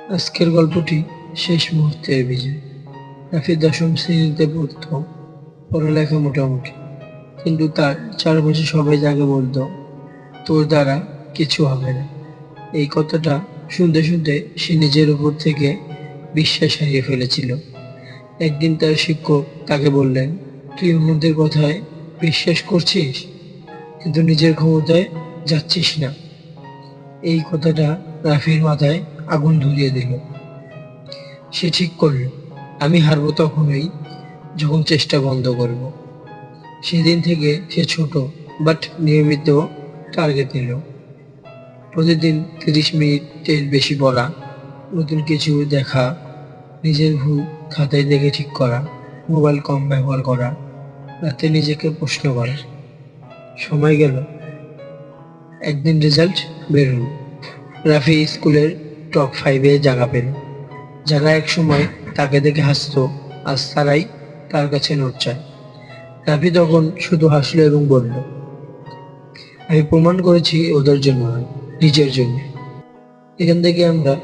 আজকের গল্পটি শেষ মুহূর্তের বিজয়। রাফি দশম শ্রেণীতে পড়তো, পড়ালেখা মোটামুটি, কিন্তু তার চারপাশে সবাই যাকে বলতো তোর দ্বারা কিছু হবে না, এই কথাটা শুনতে শুনতে সে নিজের উপর থেকে বিশ্বাস হারিয়ে ফেলেছিল। একদিন তার শিক্ষক তাকে বললেন, তুই অন্যদের কথায় বিশ্বাস করছিস কিন্তু নিজের ক্ষমতায় যাচ্ছিস না। এই কথাটা রাফির মাথায় আগুন ধরিয়ে দিল। সে ঠিক করল, আমি হারবো তখনই যখন চেষ্টা বন্ধ করব। সেদিন থেকে সে ছোট বাট নিয়মিত টার্গেট নিল। প্রতিদিন 30 মিনিটের বেশি পড়া, নতুন কিছু দেখা, নিজের ভুল খাতায় দেখে ঠিক করা, মোবাইল কম ব্যবহার করা, রাতে নিজেকে প্রশ্ন করা। সময় গেল, একদিন রেজাল্ট বের হল। রাফি স্কুলের টপ 5-এ জায়গা পেল। যারা একসময় তাকে দেখে হাসতো, আজ তারাই তার কাছে নোট চায়। রাফি তখন শুধু হাসলো এবং বলল, আমি প্রমাণ করেছি ওদের জন্য নয়, নিজের জন্য। এখান থেকে আমরা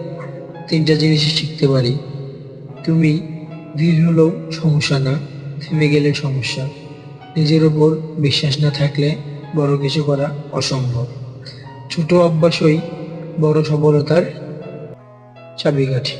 3টা জিনিসই শিখতে পারি। তুমি ধীর হলেও সমস্যা না, থেমে গেলে সমস্যা। নিজের ওপর বিশ্বাস না থাকলে বড় কিছু করা অসম্ভব। ছোট অভ্যাসই বড় সফলতার চাবিকাঠি।